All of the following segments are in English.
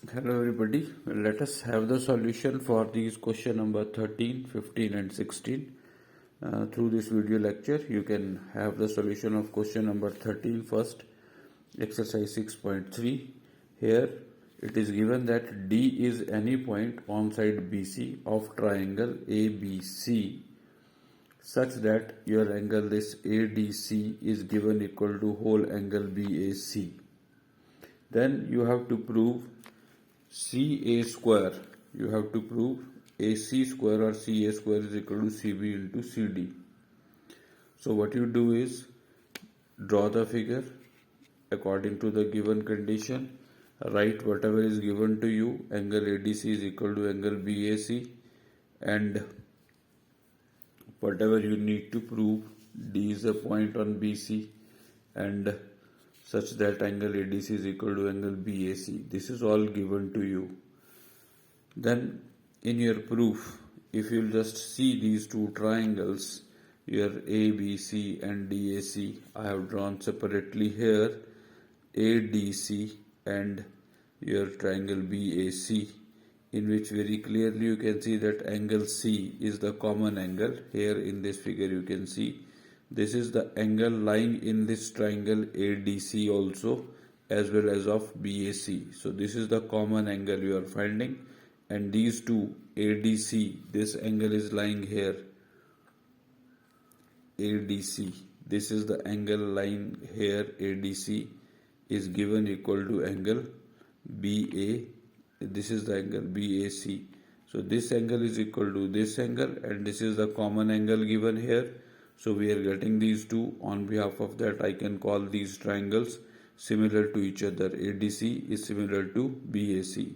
Hello everybody. Let us have the solution for these question number 13, 15 and 16. Through this video lecture, you can have the solution of question number 13 first, exercise 6.3. Here it is given that D is any point on side BC of triangle ABC such that your angle this ADC is given equal to whole angle BAC. Then you have to prove CA square. You have to prove AC square or CA square is equal to CB into CD. So what you do is draw the figure according to the given condition. Write whatever is given to you. Angle ADC is equal to angle BAC, and whatever you need to prove. D is a point on BC and such that angle ADC is equal to angle BAC. This is all given to you. Then in your proof, if you'll just see these two triangles, your ABC and DAC, I have drawn separately here ADC and your triangle BAC, in which very clearly you can see that angle C is the common angle. Here in this figure you can see this is the angle lying in this triangle ADC also, as well as of BAC. So this is the common angle you are finding, and these two ADC, this angle is lying here ADC, this is the angle lying here ADC is given equal to angle BA, this is the angle BAC. So this angle is equal to this angle, and this is the common angle given here. So we are getting these two. On behalf of that, I can call these triangles similar to each other. ADC is similar to BAC.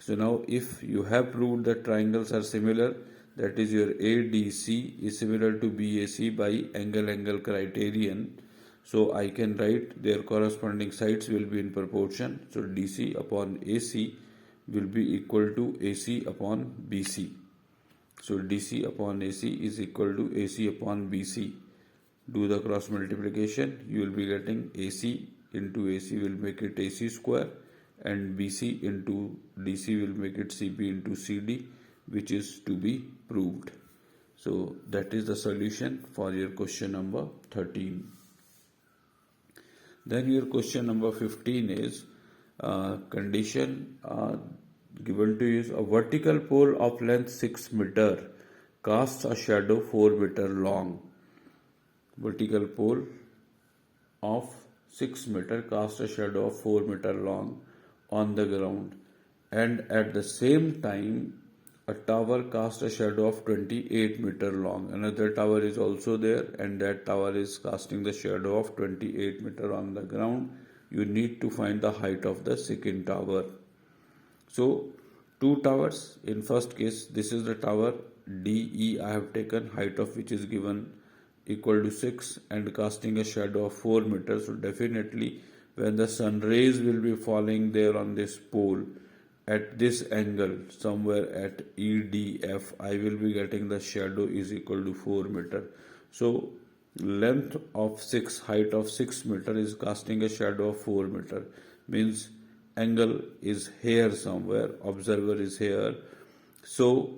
So now if you have proved that triangles are similar, that is your ADC is similar to BAC by angle criterion. So I can write their corresponding sides will be in proportion. So DC upon AC will be equal to AC upon BC. So DC upon AC is equal to AC upon BC. Do the cross multiplication. You will be getting AC into AC will make it AC square, and BC into DC will make it CB into CD, which is to be proved. So that is the solution for your question number 13. Then your question number 15 is condition given to you is a vertical pole of length 6 meter casts a shadow 4 meter long. Vertical pole of 6 meter casts a shadow of 4 meter long on the ground, and at the same time a tower casts a shadow of 28 meter long. Another tower is also there, and that tower is casting the shadow of 28 meter on the ground. You need to find the height of the second tower. So two towers. In first case, this is the tower DE. I have taken height of which is given equal to 6 and casting a shadow of 4 meters. So definitely when the sun rays will be falling there on this pole at this angle somewhere at EDF, I will be getting the shadow is equal to 4 meter. So length of 6, height of 6 meter is casting a shadow of 4 meter, means angle is here somewhere, observer is here. So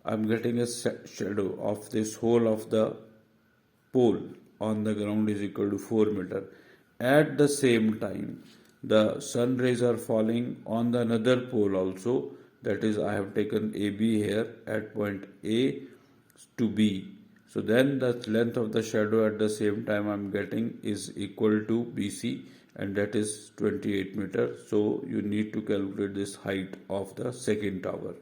I'm getting a shadow of this whole of the pole on the ground is equal to 4 meter. At the same time, the sun rays are falling on the another pole also, that is I have taken AB here at point A to B. So then the length of the shadow at the same time I'm getting is equal to BC, and that is 28 meter. So you need to calculate this height of the second tower.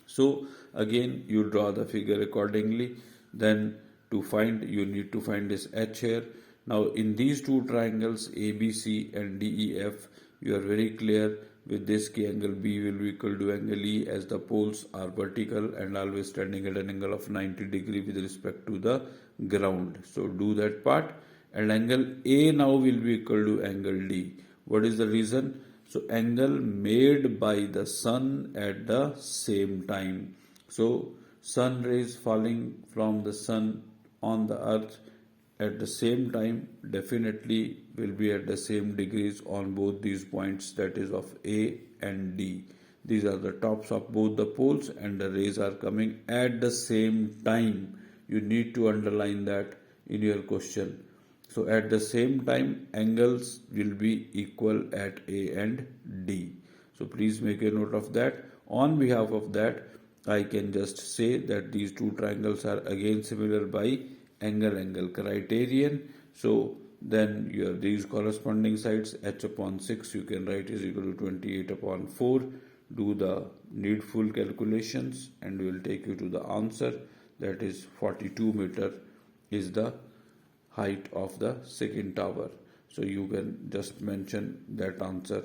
So again you draw the figure accordingly. Then to find, you need to find this H here. Now in these two triangles ABC and DEF, you are very clear with this key angle B will be equal to angle E, as the poles are vertical and always standing at an angle of 90 degree with respect to the ground. So do that part, and angle A now will be equal to angle D. What is the reason? So angle made by the sun at the same time. So sun rays falling from the sun on the earth at the same time definitely will be at the same degrees on both these points, that is of A and D. These are the tops of both the poles and the rays are coming at the same time. You need to underline that in your question. So at the same time angles will be equal at A and D. So please make a note of that. On behalf of that, I can just say that these two triangles are again similar by angle criterion. So then these corresponding sides, h upon 6 you can write is equal to 28 upon 4. Do the needful calculations and will take you to the answer, that is 42 meter is the height of the second tower. So you can just mention that answer,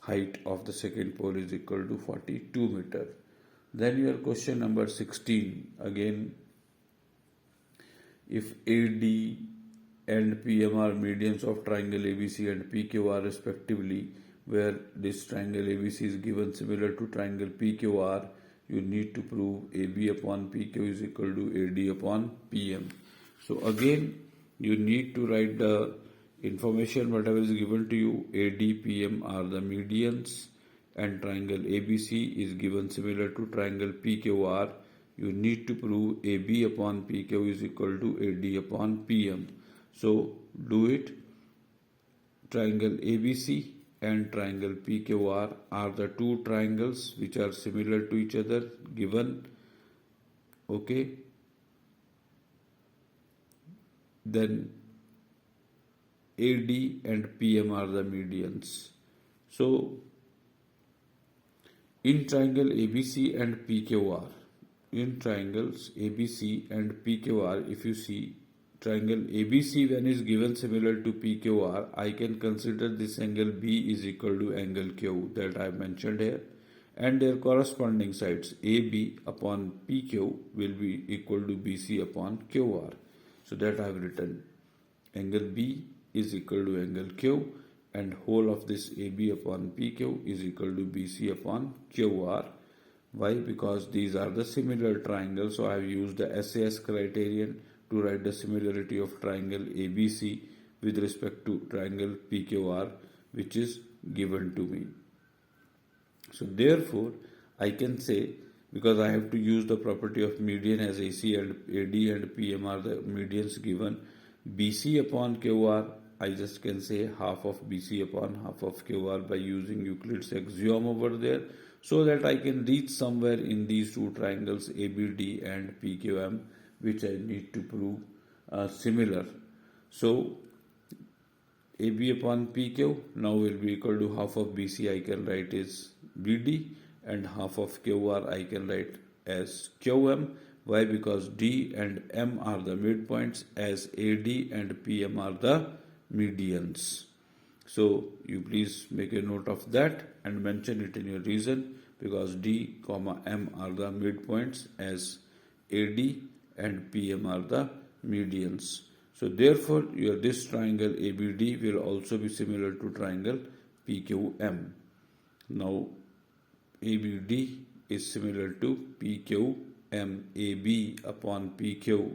height of the second pole is equal to 42 meter. Then your question number 16, again, if AD and PM are medians of triangle ABC and PQR respectively, where this triangle ABC is given similar to triangle PQR, you need to prove AB upon PQ is equal to AD upon PM. So again, you need to write the information whatever is given to you. AD, PM are the medians and triangle ABC is given similar to triangle PQR. You need to prove AB upon PQ is equal to AD upon PM. So do it. Triangle ABC and triangle PQR are the two triangles which are similar to each other given. Okay. Then AD and PM are the medians. So in triangle ABC and PQR, in triangles ABC and PQR, if you see triangle ABC when is given similar to PQR, I can consider this angle B is equal to angle Q that I have mentioned here, and their corresponding sides AB upon PQ will be equal to BC upon QR. So that I have written angle B is equal to angle Q and whole of this AB upon PQ is equal to BC upon QR. Why? Because these are the similar triangles. So I have used the SAS criterion to write the similarity of triangle ABC with respect to triangle PQR, which is given to me. So therefore, I can say, because I have to use the property of median as AC and AD and PM are the medians given, BC upon QR, I just can say half of BC upon half of QR by using Euclid's axiom over there, so that I can reach somewhere in these two triangles ABD and PQM, which I need to prove similar. So AB upon PQ now will be equal to half of BC I can write is BD and half of QR I can write as QM. Why? Because D and M are the midpoints as AD and PM are the medians. So you please make a note of that and mention it in your reason, because D, M are the midpoints as AD and PM are the medians. So therefore this triangle ABD will also be similar to triangle PQM. Now ABD is similar to PQM. AB upon PQ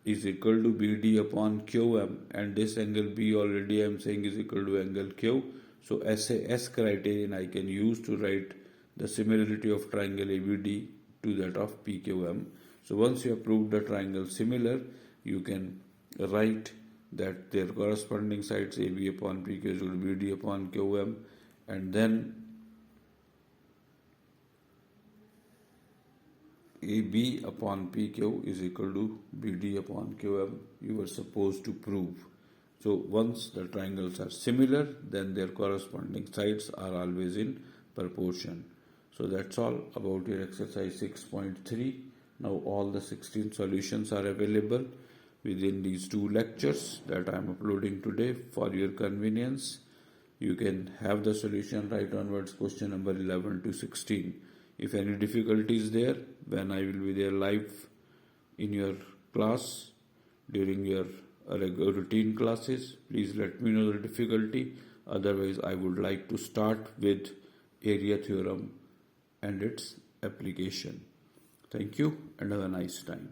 is equal to BD upon QM, and this angle B already I am saying is equal to angle Q. So SAS criterion I can use to write the similarity of triangle ABD to that of PQM. So once you have proved the triangle similar, you can write that their corresponding sides AB upon PQ is equal to BD upon QM, and then AB upon PQ is equal to BD upon QM you were supposed to prove. So once the triangles are similar, then their corresponding sides are always in proportion. So that's all about your exercise 6.3. Now all the 16 solutions are available within these two lectures that I am uploading today for your convenience. You can have the solution right onwards, question number 11 to 16. If any difficulty is there, when I will be there live in your class during your routine classes, please let me know the difficulty. Otherwise, I would like to start with area theorem and its application. Thank you and have a nice time.